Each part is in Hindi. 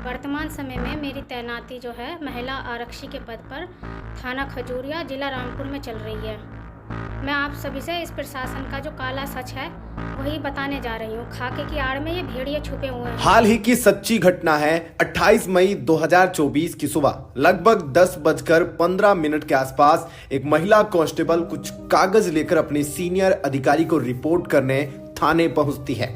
वर्तमान समय में मेरी तैनाती जो है महिला आरक्षी के पद पर थाना खजूरिया जिला रामपुर में चल रही है। मैं आप सभी से इस प्रशासन का जो काला सच है वही बताने जा रही हूँ। खाके की आड़ में ये भेड़िए छुपे हुए हैं। हाल ही की सच्ची घटना है 28 मई 2024 की सुबह लगभग 10:15 के आसपास एक महिला कांस्टेबल कुछ कागज लेकर अपने सीनियर अधिकारी को रिपोर्ट करने थाने पहुंचती है।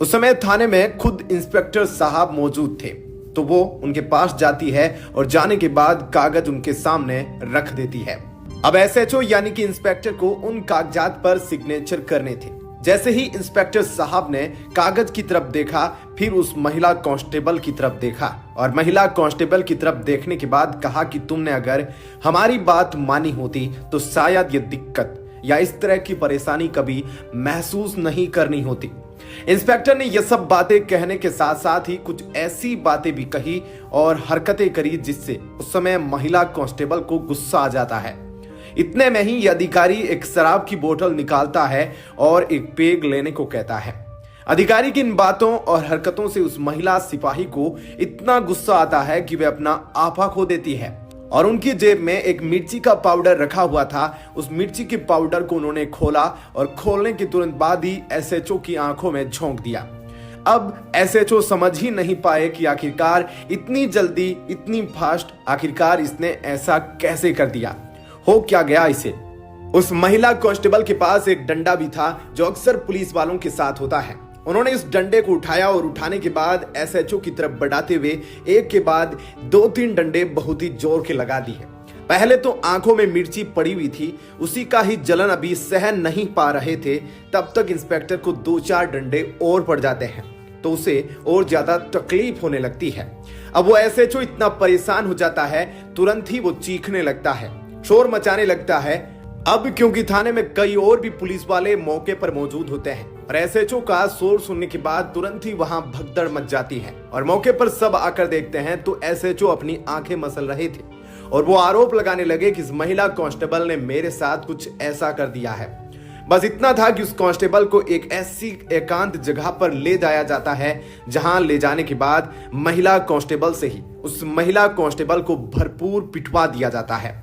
उस समय थाने में खुद इंस्पेक्टर साहब मौजूद थे, तो वो उनके पास जाती है और जाने के बाद कागज उनके सामने रख देती है। अब एसएचओ यानी कि इंस्पेक्टर को उन कागजात पर सिग्नेचर करने थे। जैसे ही इंस्पेक्टर साहब ने कागज की तरफ देखा, फिर उस महिला कांस्टेबल की तरफ देखा और महिला कांस्टेबल की तरफ देखने के बाद कहा कि तुमने अगर हमारी बात मानी होती तो शायद ये दिक्कत या इस तरह की परेशानी कभी महसूस नहीं करनी होती। इंस्पेक्टर ने यह सब बातें कहने के साथ साथ ही कुछ ऐसी बातें भी कही और हरकतें करी जिससे उस समय महिला कांस्टेबल को गुस्सा आ जाता है। इतने में ही यह अधिकारी एक शराब की बोतल निकालता है और एक पेग लेने को कहता है। अधिकारी की इन बातों और हरकतों से उस महिला सिपाही को इतना गुस्सा आता है कि वे अपना आपा खो देती है और उनकी जेब में एक मिर्ची का पाउडर रखा हुआ था। उस मिर्ची के पाउडर को उन्होंने खोला और खोलने के तुरंत बाद ही एसएचओ की आंखों में झोंक दिया। अब एसएचओ समझ ही नहीं पाए कि आखिरकार इतनी जल्दी, इतनी फास्ट आखिरकार इसने ऐसा कैसे कर दिया। हो क्या गया इसे। उस महिला कांस्टेबल के पास एक डंडा भी था जो अक्सर पुलिस वालों के साथ होता है। उन्होंने इस डंडे को उठाया और उठाने के बाद एसएचओ की तरफ बढ़ाते हुए एक के बाद 2-3 डंडे बहुत ही जोर के लगा दिए। पहले तो आंखों में मिर्ची पड़ी हुई थी, उसी का ही जलन अभी सहन नहीं पा रहे थे, तब तक इंस्पेक्टर को 2-4 डंडे और पड़ जाते हैं तो उसे और ज्यादा तकलीफ होने लगती है। अब वो एसएचओ इतना परेशान हो जाता है, तुरंत ही वो चीखने लगता है, शोर मचाने लगता है। अब क्योंकि थाने में कई और भी पुलिस वाले मौके पर मौजूद होते हैं और एसएचओ का शोर सुनने के बाद तुरंत ही वहां भगदड़ मच जाती है और मौके पर सब आकर देखते हैं तो एसएचओ अपनी आंखें मसल रहे थे और वो आरोप लगाने लगे कि इस महिला कांस्टेबल ने मेरे साथ कुछ ऐसा कर दिया है। बस इतना था कि उस कांस्टेबल को एक ऐसी एकांत जगह पर ले जाया जाता है जहां ले जाने के बाद महिला कांस्टेबल से ही उस महिला कांस्टेबल को भरपूर पिटवा दिया जाता है।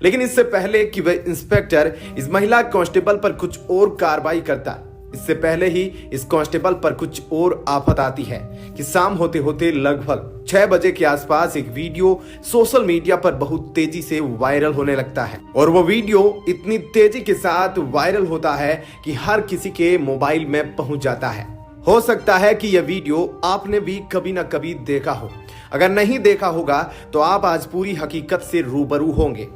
लेकिन इससे पहले कि वह इंस्पेक्टर इस महिला कांस्टेबल पर कुछ और कार्रवाई करता, इससे पहले ही इस कांस्टेबल पर कुछ और आफत आती है कि शाम होते होते लगभग 6 बजे के आसपास एक वीडियो सोशल मीडिया पर बहुत तेजी से वायरल होने लगता है और वो वीडियो इतनी तेजी के साथ वायरल होता है कि हर किसी के मोबाइल में पहुंच जाता है। हो सकता है कि यह वीडियो आपने भी कभी ना कभी देखा हो। अगर नहीं देखा होगा तो आप आज पूरी हकीकत से रूबरू होंगे।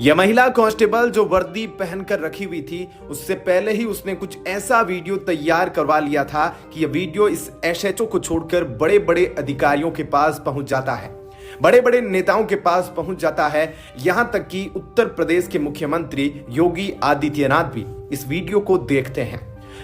यह महिला कांस्टेबल जो वर्दी पहनकर रखी हुई थी, उससे पहले ही उसने कुछ ऐसा वीडियो तैयार करवा लिया था कि यह वीडियो इस एसएचओ को छोड़कर बड़े बड़े अधिकारियों के पास पहुंच जाता है, बड़े बड़े नेताओं के पास पहुंच जाता है। यहां तक कि उत्तर प्रदेश के मुख्यमंत्री योगी आदित्यनाथ भी इस वीडियो को देखते हैं।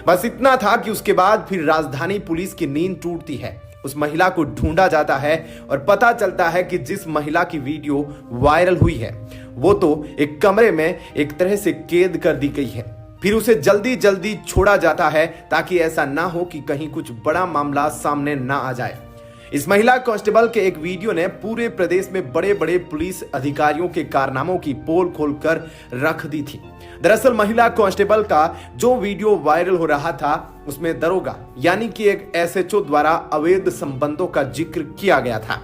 बस इतना था कि उसके बाद फिर राजधानी पुलिस की नींद टूटती है। उस महिला को ढूंढा जाता है और पता चलता है कि जिस महिला की वीडियो वायरल हुई है वो तो एक कमरे में एक तरह से कैद कर दी गई है। फिर उसे जल्दी जल्दी छोड़ा जाता है ताकि ऐसा ना हो कि कहीं कुछ बड़ा मामला सामने ना आ जाए। इस महिला कांस्टेबल के एक वीडियो ने पूरे प्रदेश में बड़े बड़े पुलिस अधिकारियों के कारनामों की पोल खोलकर रख दी थी। दरअसल महिला कांस्टेबल का जो वीडियो वायरल हो रहा था उसमें दरोगा यानी कि एक एसएचओ द्वारा अवैध संबंधों का जिक्र किया गया था।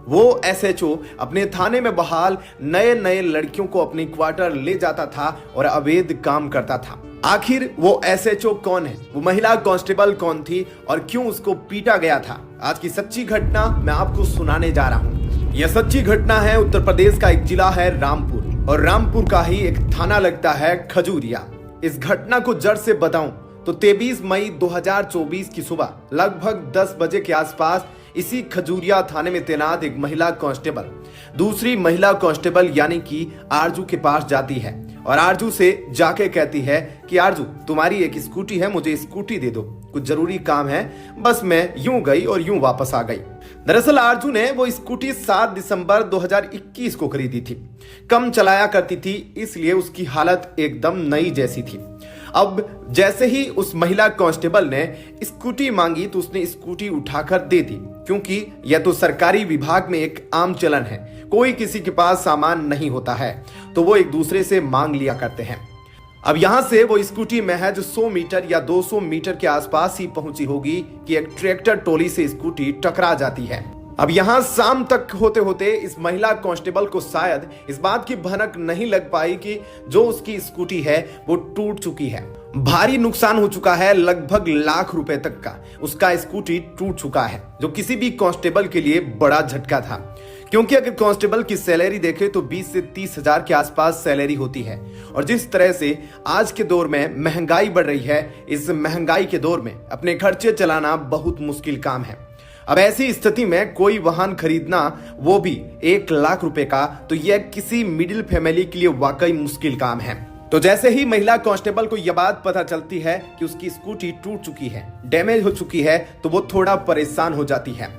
वो एसएचओ अपने थाने में बहाल नए नए लड़कियों को अपने क्वार्टर ले जाता था और अवैध काम करता था। आखिर वो एसएचओ कौन है, वो महिला कांस्टेबल कौन थी और क्यों उसको पीटा गया था? आज की सच्ची घटना मैं आपको सुनाने जा रहा हूँ। यह सच्ची घटना है उत्तर प्रदेश का एक जिला है रामपुर और रामपुर का ही एक थाना लगता है खजूरिया। इस घटना को जड़ से बताऊं तो 23 मई 2024 की सुबह लगभग 10 बजे के आसपास इसी खजूरिया थाने में तैनात एक महिला कांस्टेबल दूसरी महिला कांस्टेबल यानी कि आरजू के पास जाती है और आरजू से जाके कहती है कि आरजू तुम्हारी एक स्कूटी है, मुझे स्कूटी दे दो, कुछ जरूरी काम है। बस मैं यूं गई और यूं वापस आ गई। दरअसल आरजू ने वो स्कूटी 7 दिसंबर 2021 को खरीदी थी। कम चलाया करती थी इसलिए उसकी हालत एकदम नई जैसी थी। अब जैसे ही उस महिला कांस्टेबल ने स्कूटी मांगी तो उसने स्कूटी उठाकर दे दी, क्योंकि यह तो सरकारी विभाग में एक आम चलन है, कोई किसी के पास सामान नहीं होता है तो वो एक दूसरे से मांग लिया करते हैं। अब यहां से वो स्कूटी महज 100 मीटर या 200 मीटर के आसपास ही पहुंची होगी कि एक ट्रैक्टर ट्रॉली से स्कूटी टकरा जाती है। अब यहां शाम तक होते होते इस महिला कांस्टेबल को शायद इस बात की भनक नहीं लग पाई कि जो उसकी स्कूटी है वो टूट चुकी है, भारी नुकसान हो चुका है, लगभग लाख रुपए तक का उसका स्कूटी टूट चुका है, जो किसी भी कांस्टेबल के लिए बड़ा झटका था। क्योंकि अगर कांस्टेबल की सैलरी देखें तो 20 से 30 हजार के आसपास सैलरी होती है, और जिस तरह से आज के दौर में महंगाई बढ़ रही है, इस महंगाई के दौर में अपने खर्चे चलाना बहुत मुश्किल काम है। अब ऐसी स्थिति में कोई वाहन खरीदना, वो भी 1 लाख रुपए का, तो यह किसी मिडिल फैमिली के लिए वाकई मुश्किल काम है। तो जैसे ही महिला कांस्टेबल को यह बात पता चलती है कि उसकी स्कूटी टूट चुकी है, डैमेज हो चुकी है, तो वो थोड़ा परेशान हो जाती है।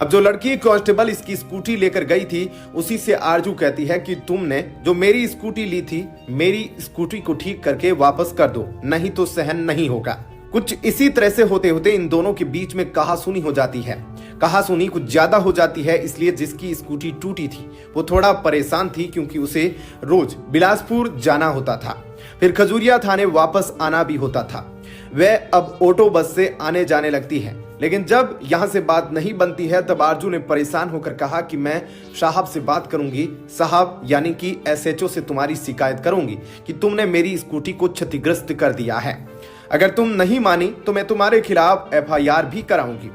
अब जो लड़की कांस्टेबल इसकी स्कूटी लेकर गई थी, उसी से आरजू कहती है कि तुमने जो मेरी स्कूटी ली थी, मेरी स्कूटी को ठीक करके वापस कर दो, नहीं तो सहन नहीं होगा। कुछ इसी तरह से होते होते इन दोनों के बीच में कहासुनी हो जाती है। कहासुनी कुछ ज्यादा हो जाती है, इसलिए जिसकी स्कूटी टूटी थी वो थोड़ा परेशान थी, क्योंकि उसे रोज बिलासपुर जाना होता था, फिर खजूरिया थाने वापस आना भी होता था। वह अब ऑटो बस से आने जाने लगती है, लेकिन जब यहां से बात नहीं बनती है तब आरजू ने परेशान होकर कहा कि मैं साहब से बात करूंगी, साहब यानी कि एसएचओ से तुम्हारी शिकायत करूंगी कि तुमने मेरी स्कूटी को क्षतिग्रस्त कर दिया है। अगर तुम नहीं मानी तो मैं तुम्हारे खिलाफ एफआईआर भी कराऊंगी।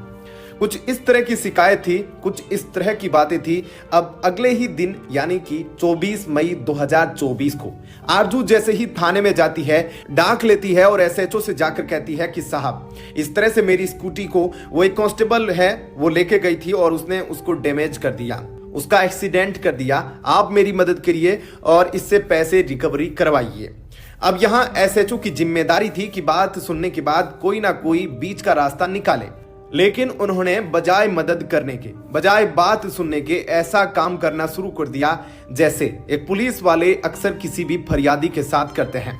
कुछ इस तरह की शिकायत थी, कुछ इस तरह की बातें थी। अब अगले ही दिन यानी कि 24 मई 2024 को आरजू जैसे ही थाने में जाती है, डाक लेती है और एसएचओ से जाकर कहती है कि साहब, इस तरह से मेरी स्कूटी को वो एक कांस्टेबल है वो लेके गई थी और उसने उसको डैमेज कर दिया, उसका एक्सीडेंट कर दिया, आप मेरी मदद करिए और इससे पैसे रिकवरी करवाइए। अब यहां एसएचओ की जिम्मेदारी थी कि बात सुनने के बाद कोई ना कोई बीच का रास्ता निकाले, लेकिन उन्होंने बजाय मदद करने के, बजाय बात सुनने के, ऐसा काम करना शुरू कर दिया जैसे एक पुलिस वाले अक्सर किसी भी फरियादी के साथ करते हैं।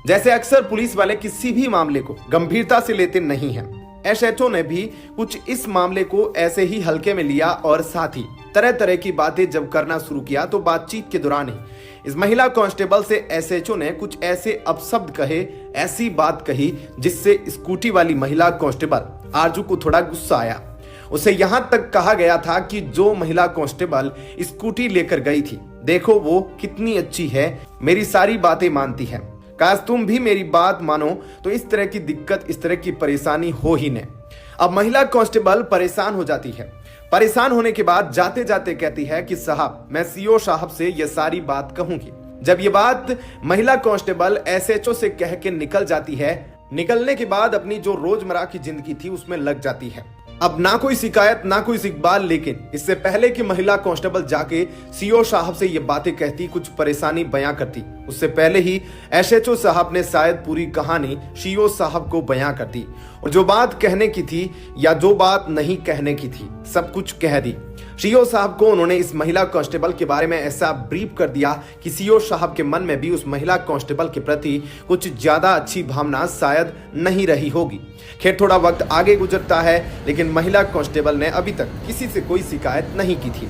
जैसे अक्सर पुलिस वाले किसी भी मामले को गंभीरता से लेते नहीं हैं, एसएचओ ने भी कुछ इस मामले को ऐसे ही हल्के में लिया और साथ ही तरह तरह की बातें जब करना शुरू किया तो बातचीत के दौरान ही इस महिला कांस्टेबल से एसएचओ ने कुछ ऐसे अपशब्द कहे, ऐसी बात कही जिससे स्कूटी वाली महिला कांस्टेबल आरजू को थोड़ा गुस्सा आया। उसे यहां तक कहा गया था कि जो महिला कांस्टेबल स्कूटी लेकर गई थी, देखो वो कितनी अच्छी है, मेरी सारी बातें मानती है, काश तुम भी मेरी बात मानो तो इस तरह की दिक्कत, इस तरह की परेशानी हो ही न। अब महिला कांस्टेबल परेशान हो जाती है। परेशान होने के बाद जाते जाते कहती है कि साहब, मैं सीओ साहब से ये सारी बात कहूंगी। जब ये बात महिला कांस्टेबल एसएचओ से कह के निकल जाती है, निकलने के बाद अपनी जो रोजमर्रा की जिंदगी थी उसमें लग जाती है। अब ना कोई शिकायत ना कोई इकबाल, लेकिन इससे पहले कि महिला कांस्टेबल जाके सीओ साहब से ये बातें कहती, कुछ परेशानी बयां करती, उससे पहले ही एसएचओ साहब ने शायद पूरी कहानी सीओ साहब को बयां कर दी और जो बात कहने की थी या जो बात नहीं कहने की थी सब कुछ कह दी। सीओ साहब को उन्होंने इस महिला कांस्टेबल के बारे में ऐसा ब्रीफ कर दिया कि सीओ साहब के मन में भी उस महिला कांस्टेबल के प्रति कुछ ज्यादा अच्छी भावना शायद नहीं रही होगी। खैर, थोड़ा वक्त आगे गुजरता है, लेकिन महिला कांस्टेबल ने अभी तक किसी से कोई शिकायत नहीं की थी।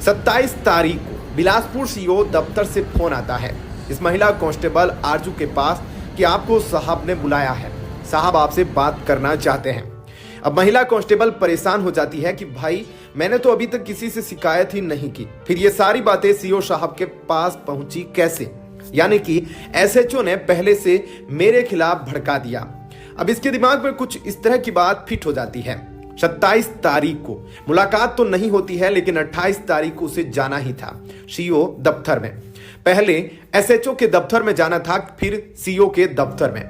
27 तारीख को बिलासपुर सीओ दफ्तर से फोन आता है इस महिला कांस्टेबल आरजू के पास कि आपको साहब ने बुलाया है, साहब आपसे बात करना चाहते हैं। अब महिला कांस्टेबल परेशान हो जाती है कि भाई, मैंने तो अभी तक किसी से शिकायत ही नहीं की, फिर ये सारी बातें सीओ साहब के पास पहुंची कैसे? यानी कि एसएचओ ने पहले से मेरे खिलाफ भड़का दिया। अब इसके दिमाग में कुछ इस तरह की बात फिट हो जाती है। 27 तारीख को मुलाकात तो नहीं होती है, लेकिन 28 तारीख को उसे जाना ही था सीओ दफ्तर में। पहले एसएचओ के दफ्तर में जाना था, फिर सीओ के दफ्तर में।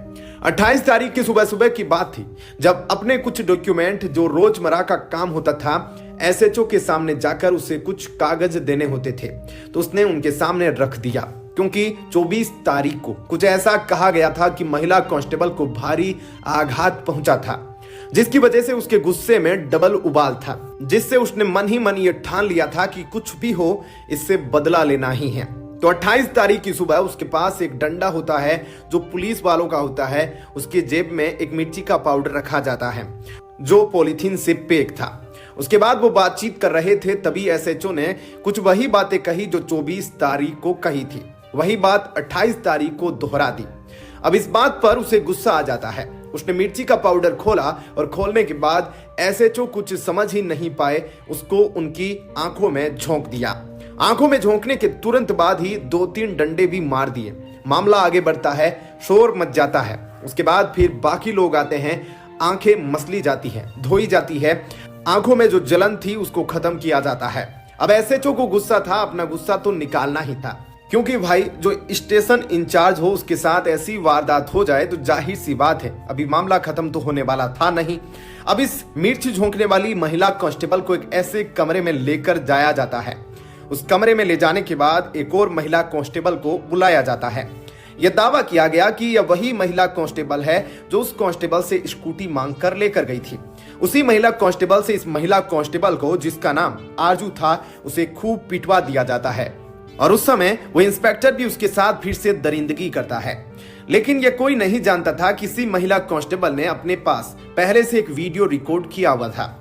28 तारीख की सुबह सुबह की बात थी जब अपने कुछ डॉक्यूमेंट जो रोजमर्रा का काम होता था एसएचओ के सामने जाकर उसे कुछ कागज देने होते थे, तो उसने उनके सामने रख दिया, क्योंकि 24 तारीख को कुछ ऐसा कहा गया था कि महिला कांस्टेबल को भारी आघात पहुंचा था, जिसकी वजह से उसके गुस्से में डबल उबाल था, जिससे उसने मन ही मन ये ठान लिया था कि कुछ भी हो इससे बदला लेना ही है। तो 28 तारीख की सुबह उसके पास एक डंडा होता है जो पुलिस वालों का होता है। उसके जेब में एक मिर्ची का पाउडर रखा जाता है जो पॉलीथीन से पैक था। उसके बाद वो बातचीत कर रहे थे, तभी एसएचओ ने कुछ वही बातें कही जो 24 तारीख को कही थी। वही बात 28 तारीख को दोहरा दी। अब इस बात पर उसे गुस्सा आ जाता है। उसने मिर्ची का पाउडर खोला और खोलने के बाद एसएचओ कुछ समझ ही नहीं पाए, उसको उनकी आंखों में झोंक दिया। आंखों में झोंकने के तुरंत बाद ही 2-3 डंडे भी मार दिए। मामला आगे बढ़ता है, शोर मच जाता है। उसके बाद फिर बाकी लोग आते हैं, आंखें मसली जाती है, धोई जाती है, आंखों में जो जलन थी उसको खत्म किया जाता है। अब एसएचओ को गुस्सा था, अपना गुस्सा तो निकालना ही था, क्योंकि भाई जो स्टेशन इंचार्ज हो उसके साथ ऐसी वारदात हो जाए तो जाहिर सी बात है अभी मामला खत्म तो होने वाला था नहीं। अब इस मिर्च झोंकने वाली महिला कांस्टेबल को एक ऐसे कमरे में लेकर जाया जाता है। उस कमरे में ले जाने के बाद एक और महिला कांस्टेबल को बुलाया जाता है। यह दावा किया गया कि यह वही महिला कांस्टेबल है जो उस कांस्टेबल से स्कूटी मांग कर लेकर गई थी। उसी महिला कांस्टेबल से इस महिला कांस्टेबल को, जिसका नाम आरजू था, उसे खूब पिटवा दिया जाता है और उस समय वो इंस्पेक्टर भी उसके साथ फिर से दरिंदगी करता है। लेकिन यह कोई नहीं जानता था कि इसी महिला कांस्टेबल ने अपने पास पहले से एक वीडियो रिकॉर्ड किया हुआ था।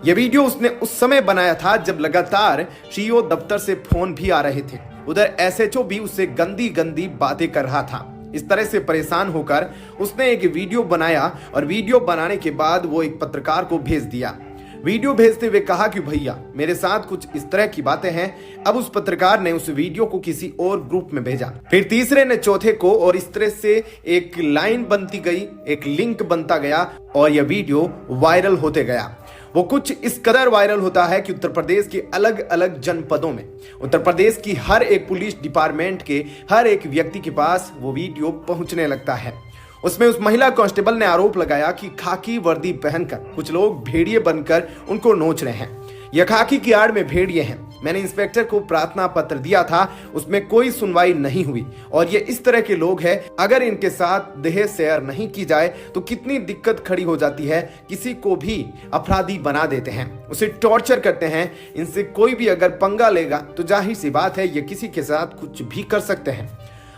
यह वीडियो उसने उस समय बनाया था जब लगातार सीईओ दफ्तर से फोन भी आ रहे थे। उधर एसएचओ भी उससे गंदी गंदी बातें कर रहा था। इस तरह से परेशान होकर उसने एक वीडियो बनाया और वीडियो बनाने के बाद वो एक पत्रकार को भेज दिया। वीडियो भेजते हुए कहा कि भैया मेरे साथ कुछ इस तरह की बातें हैं। अब उस पत्रकार ने उस वीडियो को किसी और ग्रुप में भेजा, फिर तीसरे ने चौथे को, और इस तरह से एक लाइन बनती गई, एक लिंक बनता गया और यह वीडियो वायरल होते गया। वो कुछ इस कदर वायरल होता है कि उत्तर प्रदेश के अलग अलग जनपदों में, उत्तर प्रदेश की हर एक पुलिस डिपार्टमेंट के हर एक व्यक्ति के पास वो वीडियो पहुंचने लगता है। उसमें उस महिला कांस्टेबल ने आरोप लगाया कि खाकी वर्दी पहनकर कुछ लोग भेड़िए बनकर उनको नोच रहे हैं। यह खाकी की आड़ में भेड़िए हैं। मैंने इंस्पेक्टर को प्रार्थना पत्र दिया था, उसमें कोई सुनवाई नहीं हुई और ये इस तरह के लोग हैं, अगर इनके साथ देह शेयर नहीं की जाए तो कितनी दिक्कत खड़ी हो जाती है। किसी को भी अपराधी बना देते हैं, उसे टॉर्चर करते हैं। इनसे कोई भी अगर पंगा लेगा तो जाहिर सी बात है ये किसी के साथ कुछ भी कर सकते हैं।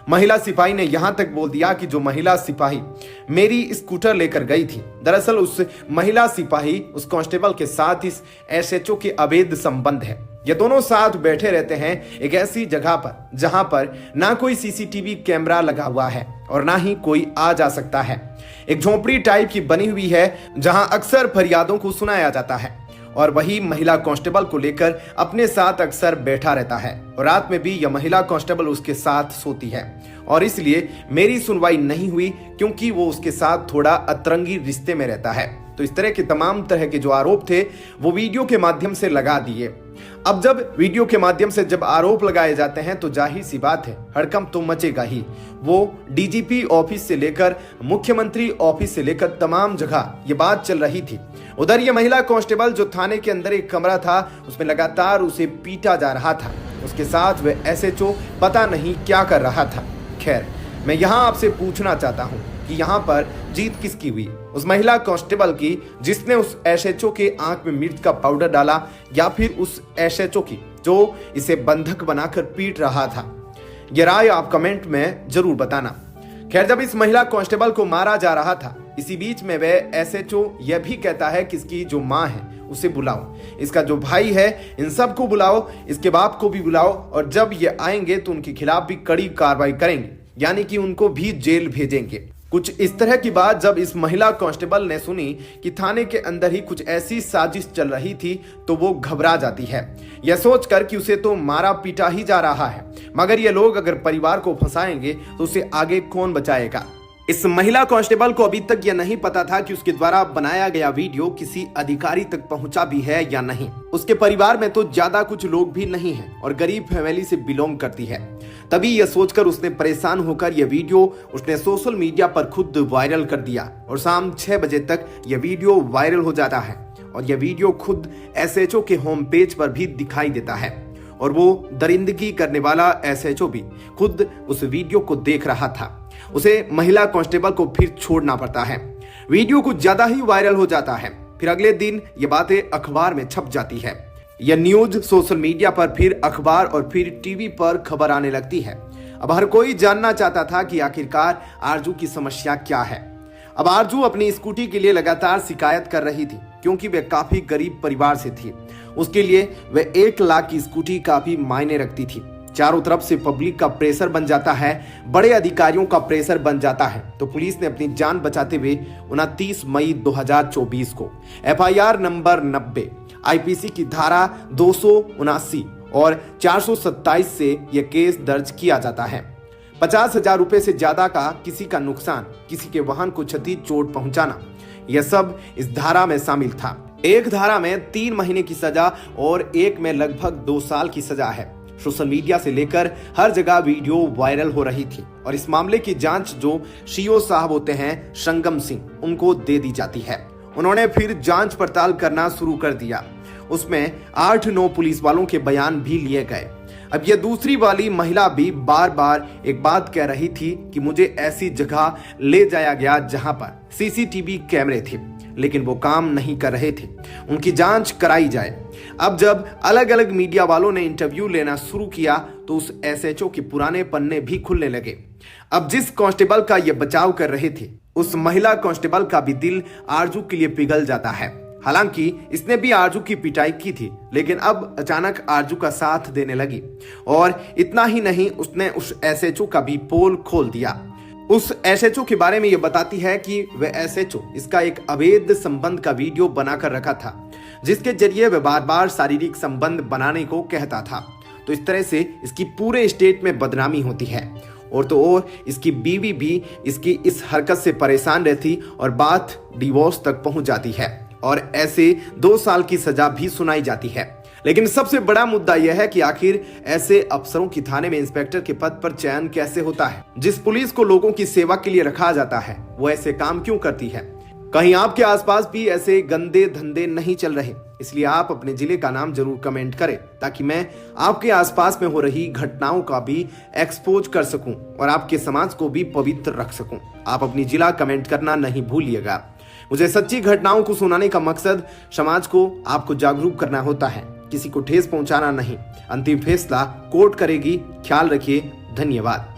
महिला सिपाही ने यहां तक बोल दिया कि जो महिला सिपाही मेरी स्कूटर लेकर गई थी, दरअसल उस महिला सिपाही उस कांस्टेबल के साथ इस एसएचओ के अवैध संबंध है। ये दोनों साथ बैठे रहते हैं एक ऐसी जगह पर जहां पर ना कोई सीसीटीवी कैमरा लगा हुआ है और ना ही कोई आ जा सकता है। एक झोपड़ी टाइप की बनी हुई है जहां अक्सर फरियादों को सुनाया जाता है और वही महिला कांस्टेबल को लेकर अपने साथ अक्सर बैठा रहता है और रात में भी यह महिला कांस्टेबल उसके साथ सोती है और इसलिए मेरी सुनवाई नहीं हुई क्योंकि वो उसके साथ थोड़ा अतरंगी रिश्ते में रहता है। तो इस तरह के तमाम तरह के जो आरोप थे वो वीडियो के माध्यम से लगा दिए। अब जब वीडियो के माध्यम से जब आरोप लगाए जाते हैं तो जाहिर सी बात है हड़कंप तो मचेगा ही। वो डीजीपी ऑफिस से लेकर मुख्यमंत्री ऑफिस से लेकर तमाम जगह ये बात चल रही थी। उधर ये महिला कांस्टेबल जो थाने के अंदर एक कमरा था उसमें लगातार उसे पीटा जा रहा था। उसके साथ वह एसएचओ पता नहीं क्या कर रहा था। खैर, मैं यहाँ आपसे पूछना चाहता हूँ कि यहाँ पर जीत किसकी हुई, उस महिला कांस्टेबल की जिसने उस एसएचओ के आंख में मिर्च का पाउडर डाला, या फिर उस एसएचओ की जो इसे बंधक बनाकर पीट रहा था? ये राय आप कमेंट में जरूर बताना। खैर, जब इस महिला कांस्टेबल को मारा जा रहा था इसी बीच में वह एसएचओ यह भी कहता है कि इसकी जो माँ है उसे बुलाओ, इसका जो भाई है इन सबको बुलाओ, इसके बाप को भी बुलाओ और जब ये आएंगे तो उनके खिलाफ भी कड़ी कार्रवाई करेंगे, यानी कि उनको भी जेल भेजेंगे। कुछ इस तरह की बात जब इस महिला कांस्टेबल ने सुनी कि थाने के अंदर ही कुछ ऐसी साजिश चल रही थी तो वो घबरा जाती है, यह सोचकर कि उसे तो मारा पीटा ही जा रहा है, मगर ये लोग अगर परिवार को फंसाएंगे तो उसे आगे कौन बचाएगा। इस महिला कांस्टेबल को अभी तक यह नहीं पता था कि उसके द्वारा बनाया गया वीडियो किसी अधिकारी तक पहुंचा भी है या नहीं। उसके परिवार में तो ज्यादा कुछ लोग भी नहीं हैं और गरीब फैमिली से बिलोंग करती है। तभी यह सोचकर उसने परेशान होकर यह वीडियो उसने सोशल मीडिया पर खुद वायरल कर दिया और शाम 6 बजे तक यह वीडियो वायरल हो जाता है और यह वीडियो खुद एसएचओ के होम पेज पर भी दिखाई देता है और वो दरिंदगी करने वाला एसएचओ भी खुद उस वीडियो को देख रहा था। उसे महिला कांस्टेबल को फिर छोड़ना पड़ता है। वीडियो कुछ ज्यादा ही वायरल हो जाता है। फिर अगले दिन ये बातें अखबार में छप जाती है। यह न्यूज सोशल मीडिया पर, फिर अखबार और फिर टीवी पर खबर आने लगती है। अब हर कोई जानना चाहता था कि आखिरकार आरजू की समस्या क्या है। अब आरजू अपनी स्कूटी के लिए लगातार शिकायत कर रही थी, क्योंकि वह काफी गरीब परिवार से थी। उसके लिए वह 1 लाख की स्कूटी काफी मायने रखती थी। चारों तरफ से पब्लिक का प्रेशर बन जाता है, बड़े अधिकारियों का प्रेशर बन जाता है, तो पुलिस ने अपनी जान बचाते हुए 29 मई 2024 को FIR नंबर 90 IPC की धारा 279 और 427 से यह केस दर्ज किया जाता है। 50,000 रुपए से ज्यादा का किसी का नुकसान, किसी के वाहन को क्षति चोट पहुंचाना, यह सब इस धारा में शामिल था। एक धारा में 3 महीने की सजा और एक में लगभग 2 साल की सजा है। सोशल मीडिया से लेकर हर जगह वीडियो वायरल हो रही थी और इस मामले की जांच जो CO साहब होते हैं संगम सिंह, उनको दे दी जाती है। उन्होंने फिर जांच पड़ताल करना शुरू कर दिया। उसमें 8-9 पुलिस वालों के बयान भी लिए गए। अब यह दूसरी वाली महिला भी बार बार एक बात कह रही थी कि मुझे ऐसी जगह ले जाया गया जहां पर CCTV कैमरे थे, लेकिन वो काम नहीं कर रहे थे। उनकी जांच कराई जाए। अब जब अलग अलग मीडिया वालों ने इंटरव्यू लेना शुरू किया तो उस SHO के पुराने पन्ने भी खुलने लगे। अब जिस कांस्टेबल का ये बचाव कर रहे थे, उस महिला कांस्टेबल का भी दिल आरजू के लिए पिघल जाता है। हालांकि इसने भी आरजू की पिटाई की थी, लेकिन अब अचानक आरजू का साथ देने लगी। और इतना ही नहीं, उसने उस SHO का भी पोल खोल दिया। उस SHO के बारे में यह बताती है कि वह SHO इसका एक अवैध संबंध का वीडियो बनाकर रखा था, जिसके जरिए वह बार बार शारीरिक संबंध बनाने को कहता था। तो इस तरह से इसकी पूरे स्टेट में बदनामी होती है। और तो और इसकी बीवी भी इसकी इस हरकत से परेशान रहती और बात डिवोर्स तक पहुंच जाती है और ऐसे 2 साल की सजा भी सुनाई जाती है। लेकिन सबसे बड़ा मुद्दा यह है कि आखिर ऐसे अफसरों की थाने में इंस्पेक्टर के पद पर चयन कैसे होता है? जिस पुलिस को लोगों की सेवा के लिए रखा जाता है, वो ऐसे काम क्यों करती है? कहीं आपके आसपास भी ऐसे गंदे धंधे नहीं चल रहे? इसलिए आप अपने जिले का नाम जरूर कमेंट करें, ताकि मैं आपके आसपास में हो रही घटनाओं का भी एक्सपोज कर सकूं और आपके समाज को भी पवित्र रख सकूं। आप अपनी जिला कमेंट करना नहीं भूलिएगा। मुझे सच्ची घटनाओं को सुनाने का मकसद समाज को आपको जागरूक करना होता है, किसी को ठेस पहुंचाना नहीं। अंतिम फैसला कोर्ट करेगी। ख्याल रखिए। धन्यवाद।